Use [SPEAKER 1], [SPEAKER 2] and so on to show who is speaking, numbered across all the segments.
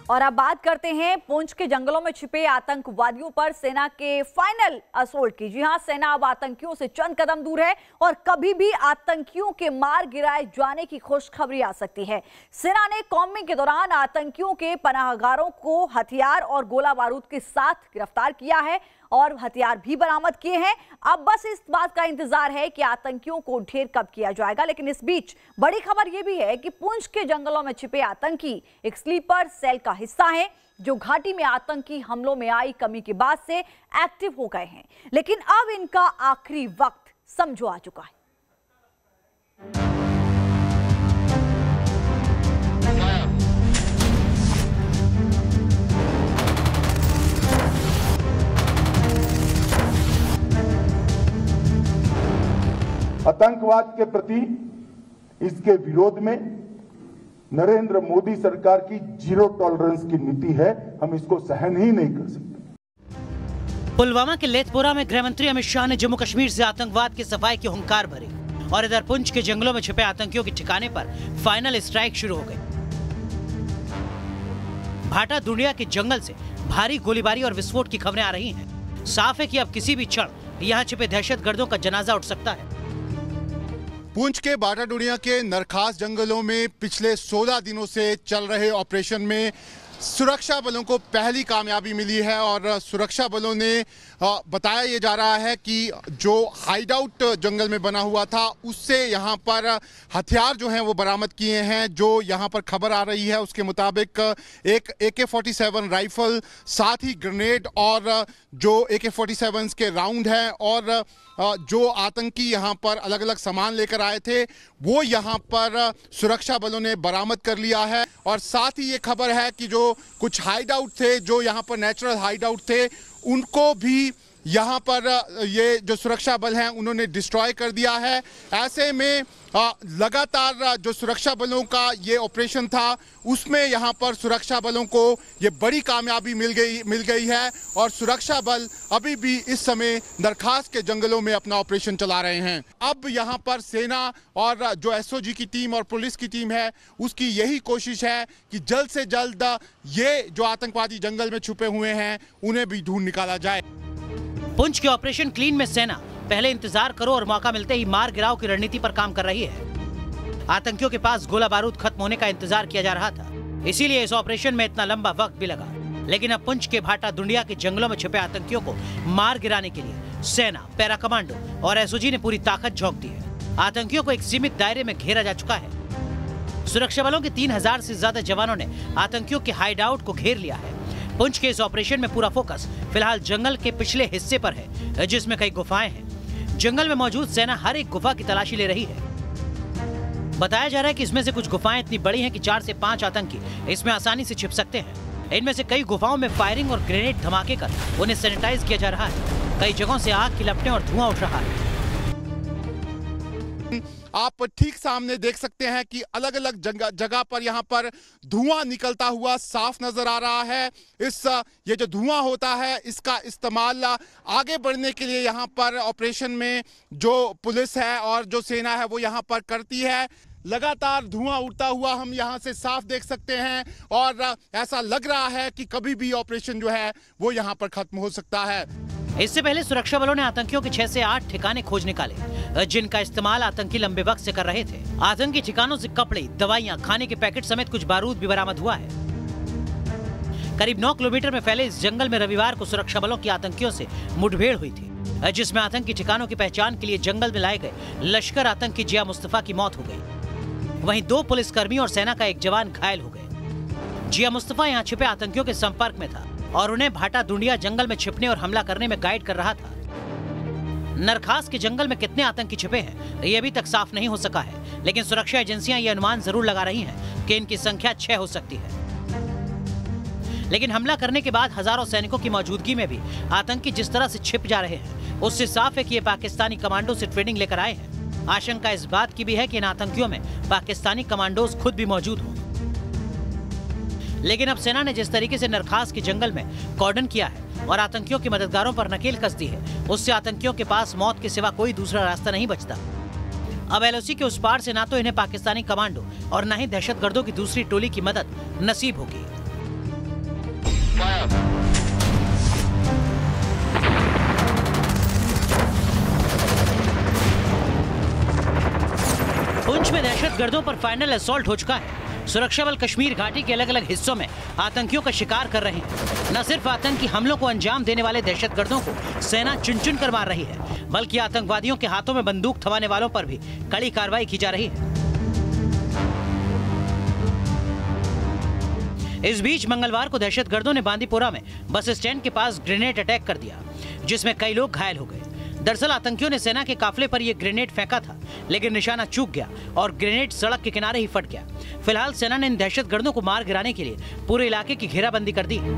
[SPEAKER 1] और अब बात करते हैं पुंछ के जंगलों में छिपे आतंकवादियों पर सेना के फाइनल असोल्ट की। जी हां, सेना अब आतंकियों से चंद कदम दूर है और कभी भी आतंकियों के मार गिराए जाने की खुशखबरी आ सकती है। सेना ने कॉम्बिंग के दौरान आतंकियों के पनाहगारों को हथियार और गोला बारूद के साथ गिरफ्तार किया है और हथियार भी बरामद किए हैं। अब बस इस बात का इंतजार है कि आतंकियों को ढेर कब किया जाएगा। लेकिन इस बीच बड़ी खबर यह भी है कि पुंछ के जंगलों में छिपे आतंकी एक स्लीपर सेल का हिस्सा हैं, जो घाटी में आतंकी हमलों में आई कमी के बाद से एक्टिव हो गए हैं। लेकिन अब इनका आखिरी वक्त समझो आ चुका है।
[SPEAKER 2] आतंकवाद के प्रति इसके विरोध में नरेंद्र मोदी सरकार की जीरो टॉलरेंस की नीति है। हम इसको सहन ही नहीं कर सकते।
[SPEAKER 3] पुलवामा के लेथपोरा में गृह मंत्री अमित शाह ने जम्मू कश्मीर से आतंकवाद की सफाई की हुंकार भरी और इधर पुंछ के जंगलों में छिपे आतंकियों के ठिकाने पर फाइनल स्ट्राइक शुरू हो गई। भाटा दुनिया के जंगल से भारी गोलीबारी और विस्फोट की खबरें आ रही हैं। साफ है कि अब किसी भी क्षण यहाँ छिपे दहशतगर्दों का जनाजा उठ सकता है।
[SPEAKER 4] पुंछ के बाटाडोरिया के नरखास जंगलों में पिछले 16 दिनों से चल रहे ऑपरेशन में सुरक्षा बलों को पहली कामयाबी मिली है और सुरक्षा बलों ने बताया ये जा रहा है कि जो हाइड आउट जंगल में बना हुआ था उससे यहाँ पर हथियार जो हैं वो बरामद किए हैं। जो यहाँ पर खबर आ रही है उसके मुताबिक एक AK-47 राइफल, साथ ही ग्रेनेड और जो AK-47 के राउंड हैं और जो आतंकी यहाँ पर अलग अलग सामान लेकर आए थे वो यहाँ पर सुरक्षा बलों ने बरामद कर लिया है। और साथ ही ये खबर है कि जो कुछ हाइड आउट थे, जो यहाँ पर नेचुरल हाइड आउट थे, उनको भी यहाँ पर ये जो सुरक्षा बल हैं उन्होंने डिस्ट्रॉय कर दिया है। ऐसे में लगातार जो सुरक्षा बलों का ये ऑपरेशन था उसमें यहाँ पर सुरक्षा बलों को ये बड़ी कामयाबी मिल गई है और सुरक्षा बल अभी भी इस समय नरखास के जंगलों में अपना ऑपरेशन चला रहे हैं। अब यहाँ पर सेना और जो SOG की टीम और पुलिस की टीम है उसकी यही कोशिश है कि जल्द से जल्द ये जो आतंकवादी जंगल में छुपे हुए हैं उन्हें भी ढूंढ निकाला जाए।
[SPEAKER 3] पुंछ के ऑपरेशन क्लीन में सेना पहले इंतजार करो और मौका मिलते ही मार गिराव की रणनीति पर काम कर रही है। आतंकियों के पास गोला बारूद खत्म होने का इंतजार किया जा रहा था, इसीलिए इस ऑपरेशन में इतना लंबा वक्त भी लगा। लेकिन अब पुंछ के भाटा दुनिया के जंगलों में छिपे आतंकियों को मार गिराने के लिए सेना, पैरा कमांडो और SOG ने पूरी ताकत झोंक दी है। आतंकियों को एक सीमित दायरे में घेरा जा चुका है। सुरक्षा बलों के 3000 से ज्यादा जवानों ने आतंकियों के हाइड आउट को घेर लिया है। पुंछ के इस ऑपरेशन में पूरा फोकस फिलहाल जंगल के पिछले हिस्से पर है, जिसमें कई गुफाएं हैं। जंगल में मौजूद सेना हर एक गुफा की तलाशी ले रही है। बताया जा रहा है कि इसमें से कुछ गुफाएं इतनी बड़ी हैं कि 4 से 5 आतंकी इसमें आसानी से छिप सकते हैं। इनमें से कई गुफाओं में फायरिंग और ग्रेनेड धमाके कर उन्हें सैनिटाइज किया जा रहा है। कई जगहों से आग की लपटें और धुआं उठ रहा है।
[SPEAKER 4] आप ठीक सामने देख सकते हैं कि अलग अलग जगह पर यहाँ पर धुआं निकलता हुआ साफ नजर आ रहा है। ये जो धुआं होता है इसका इस्तेमाल आगे बढ़ने के लिए यहाँ पर ऑपरेशन में जो पुलिस है और जो सेना है वो यहाँ पर करती है। लगातार धुआं उड़ता हुआ हम यहाँ से साफ देख सकते हैं और ऐसा लग रहा है कि कभी भी ऑपरेशन जो है वो यहाँ पर खत्म हो सकता है।
[SPEAKER 3] इससे पहले सुरक्षा बलों ने आतंकियों के 6 से 8 ठिकाने खोज निकाले, जिनका इस्तेमाल आतंकी लंबे वक्त से कर रहे थे। आतंकी ठिकानों से कपड़े, दवाइयां, खाने के पैकेट समेत कुछ बारूद भी बरामद हुआ है। करीब 9 किलोमीटर में फैले इस जंगल में रविवार को सुरक्षा बलों की आतंकियों से मुठभेड़ हुई थी, जिसमें आतंकी ठिकानों की पहचान के लिए जंगल में लाए गए लश्कर आतंकी जिया मुस्तफा की मौत हो गई। वहीं 2 पुलिसकर्मी और सेना का एक जवान घायल हो गए। जिया मुस्तफा यहाँ छिपे आतंकियों के संपर्क में था और उन्हें भाटा दुंडिया जंगल में छिपने और हमला करने में गाइड कर रहा था। नरखास के जंगल में कितने आतंकी छिपे हैं ये अभी तक साफ नहीं हो सका है, लेकिन सुरक्षा एजेंसियां ये अनुमान जरूर लगा रही हैं कि इनकी संख्या 6 हो सकती है। लेकिन हमला करने के बाद हजारों सैनिकों की मौजूदगी में भी आतंकी जिस तरह से छिप जा रहे हैं उससे साफ है कि ये पाकिस्तानी कमांडो से ट्रेनिंग लेकर आए हैं। आशंका इस बात की भी है कि इन आतंकियों में पाकिस्तानी कमांडोज खुद भी मौजूद हों। लेकिन अब सेना ने जिस तरीके से नरखास के जंगल में कॉर्डन किया है और आतंकियों के मददगारों पर नकेल कस दी है, उससे आतंकियों के पास मौत के सिवा कोई दूसरा रास्ता नहीं बचता। अब LOC के उस पार से ना तो इन्हें पाकिस्तानी कमांडो और न ही दहशतगर्दों की दूसरी टोली की मदद नसीब होगी। पुंछ में दहशतगर्दों पर फाइनल असॉल्ट हो चुका है। सुरक्षा बल कश्मीर घाटी के अलग अलग हिस्सों में आतंकियों का शिकार कर रहे हैं। न सिर्फ आतंकी हमलों को अंजाम देने वाले दहशतगर्दों को सेना चुन चुन कर मार रही है, बल्कि आतंकवादियों के हाथों में बंदूक थमाने वालों पर भी कड़ी कार्रवाई की जा रही है। इस बीच मंगलवार को दहशतगर्दों ने बांदीपोरा में बस स्टैंड के पास ग्रेनेड अटैक कर दिया, जिसमें कई लोग घायल हो गए। दरअसल आतंकियों ने सेना के काफिले पर यह ग्रेनेड फेंका था, लेकिन निशाना चूक गया और ग्रेनेड सड़क के किनारे ही फट गया। फिलहाल सेना ने इन दहशतगर्दों को मार गिराने के लिए पूरे इलाके की घेराबंदी कर दी है।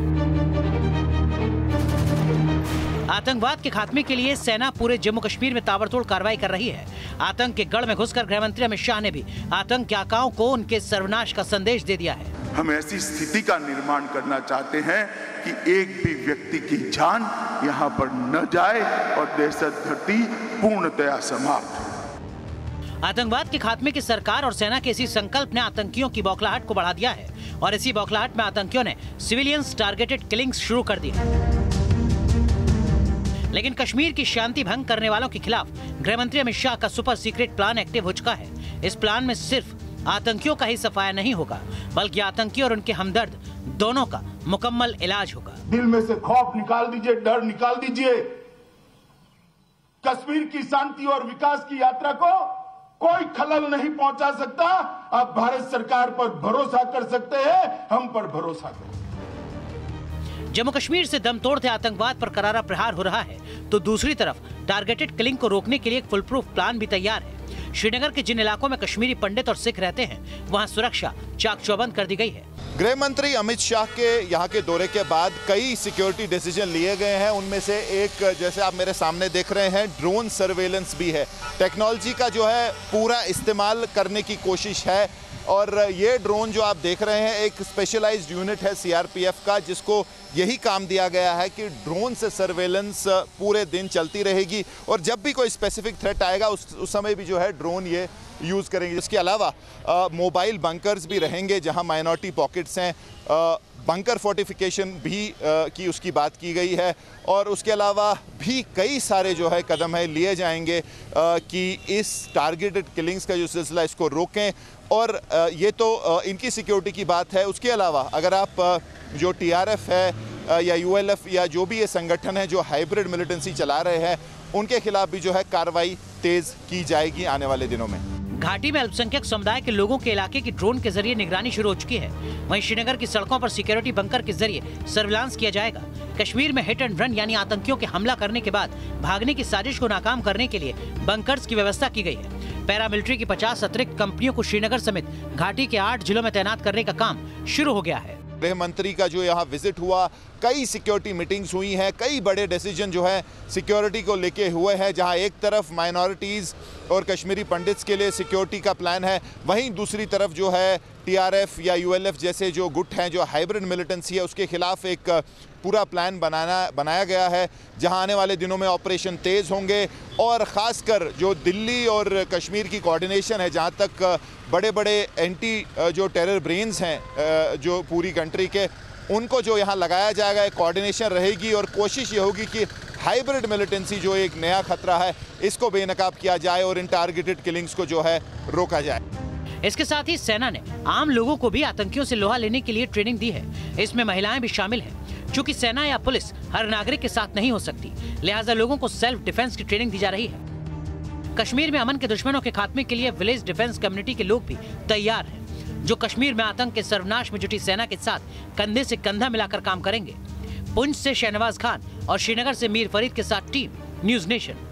[SPEAKER 3] आतंकवाद के खात्मे के लिए सेना पूरे जम्मू कश्मीर में ताबड़तोड़ कार्रवाई कर रही है। आतंक के गढ़ में घुसकर गृह मंत्री अमित शाह ने भी आतंक के आकाओं को उनके सर्वनाश का संदेश दे दिया है।
[SPEAKER 2] हम ऐसी स्थिति का निर्माण करना चाहते हैं कि एक भी व्यक्ति की जान यहाँ पर न जाए और दहशतगर्दी पूर्णतया समाप्त।
[SPEAKER 3] आतंकवाद के खात्मे की सरकार और सेना के इसी संकल्प ने आतंकियों की बौखलाहट को बढ़ा दिया है और इसी बौखलाहट में आतंकियों ने सिविलियंस टारगेटेड किलिंग्स शुरू कर दी है। लेकिन कश्मीर की शांति भंग करने वालों के खिलाफ गृहमंत्री अमित शाह का सुपर सीक्रेट प्लान एक्टिव हो चुका है। इस प्लान में सिर्फ आतंकियों का ही सफाया नहीं होगा, बल्कि आतंकी और उनके हमदर्द दोनों का मुकम्मल इलाज होगा।
[SPEAKER 2] दिल में से खौफ निकाल दीजिए, डर निकाल दीजिए। कश्मीर की शांति और विकास की यात्रा को कोई खलल नहीं पहुंचा सकता। आप भारत सरकार पर भरोसा कर सकते हैं, हम पर भरोसा करें।
[SPEAKER 3] जम्मू कश्मीर से दम तोड़ते आतंकवाद पर करारा प्रहार हो रहा है, तो दूसरी तरफ टारगेटेड किलिंग को रोकने के लिए एक फुल प्रूफ प्लान भी तैयार है। श्रीनगर के जिन इलाकों में कश्मीरी पंडित और सिख रहते हैं, वहां सुरक्षा चाक चौबंद कर दी गई है।
[SPEAKER 5] गृह मंत्री अमित शाह के यहाँ के दौरे के बाद कई सिक्योरिटी डिसीजन लिए गए हैं। उनमें से एक, जैसे आप मेरे सामने देख रहे हैं, ड्रोन सर्वेलेंस भी है। टेक्नोलॉजी का जो है पूरा इस्तेमाल करने की कोशिश है और ये ड्रोन जो आप देख रहे हैं एक स्पेशलाइज्ड यूनिट है सीआरपीएफ का, जिसको यही काम दिया गया है कि ड्रोन से सर्वेलेंस पूरे दिन चलती रहेगी और जब भी कोई स्पेसिफिक थ्रेट आएगा उस समय भी जो है ड्रोन ये यूज़ करेंगे। इसके अलावा मोबाइल बंकर्स भी रहेंगे जहां माइनॉरिटी पॉकेट्स हैं। बंकर फोर्टिफिकेशन भी की उसकी बात की गई है और उसके अलावा भी कई सारे जो है कदम है लिए जाएंगे कि इस टारगेटेड किलिंग्स का जो सिलसिला इसको रोकें। और ये तो इनकी सिक्योरिटी की बात है। उसके अलावा अगर आप जो टीआरएफ है या यूएलएफ या जो भी ये संगठन है जो हाइब्रिड मिलिटेंसी चला रहे हैं, उनके खिलाफ भी जो है कार्रवाई तेज की जाएगी आने वाले दिनों में।
[SPEAKER 3] घाटी में अल्पसंख्यक समुदाय के लोगों के इलाके की ड्रोन के जरिए निगरानी शुरू हो चुकी है। वहीं श्रीनगर की सड़कों पर सिक्योरिटी बंकर के जरिए सर्विलांस किया जाएगा। कश्मीर में हिट एंड रन यानी आतंकियों के हमला करने के बाद भागने की साजिश को नाकाम करने के लिए बंकर्स की व्यवस्था की गई है। पैरामिलिट्री की 50 अतिरिक्त कंपनियों को श्रीनगर समेत घाटी के 8 जिलों में तैनात करने का काम शुरू हो गया है।
[SPEAKER 5] गृह मंत्री का जो यहाँ विजिट हुआ, कई सिक्योरिटी मीटिंग्स हुई हैं, कई बड़े डिसीजन जो है सिक्योरिटी को लेके हुए हैं। जहाँ एक तरफ माइनॉरिटीज़ और कश्मीरी पंडित्स के लिए सिक्योरिटी का प्लान है, वहीं दूसरी तरफ जो है टीआरएफ या यूएलएफ जैसे जो गुट हैं, जो हाइब्रिड मिलिटेंसी है, उसके खिलाफ एक पूरा प्लान बनाया गया है, जहां आने वाले दिनों में ऑपरेशन तेज़ होंगे। और ख़ासकर जो दिल्ली और कश्मीर की कोऑर्डिनेशन है, जहां तक बड़े बड़े एंटी जो टेरर ब्रेन्स हैं जो पूरी कंट्री के, उनको जो यहाँ लगाया जाएगा, एक कोऑर्डिनेशन रहेगी और कोशिश ये होगी कि हाइब्रिड मिलिटेंसी जो एक नया खतरा है, इसको बेनकाब किया जाए और इन टारगेटेड किलिंग्स को जो है रोका जाए।
[SPEAKER 3] इसके साथ ही सेना ने आम लोगों को भी आतंकियों से लोहा लेने के लिए ट्रेनिंग दी है। इसमें महिलाएं भी शामिल हैं। चूंकि सेना या पुलिस हर नागरिक के साथ नहीं हो सकती, लिहाजा लोगों को सेल्फ डिफेंस की ट्रेनिंग दी जा रही है। कश्मीर में अमन के दुश्मनों के खात्मे के लिए विलेज डिफेंस कम्युनिटी के लोग भी तैयार हैं, जो कश्मीर में आतंक के सर्वनाश में जुटी सेना के साथ कंधे से कंधा मिलाकर काम करेंगे। पुंछ से शहनवाज खान और श्रीनगर से मीर फरीद के साथ टीम न्यूज़ नेशन।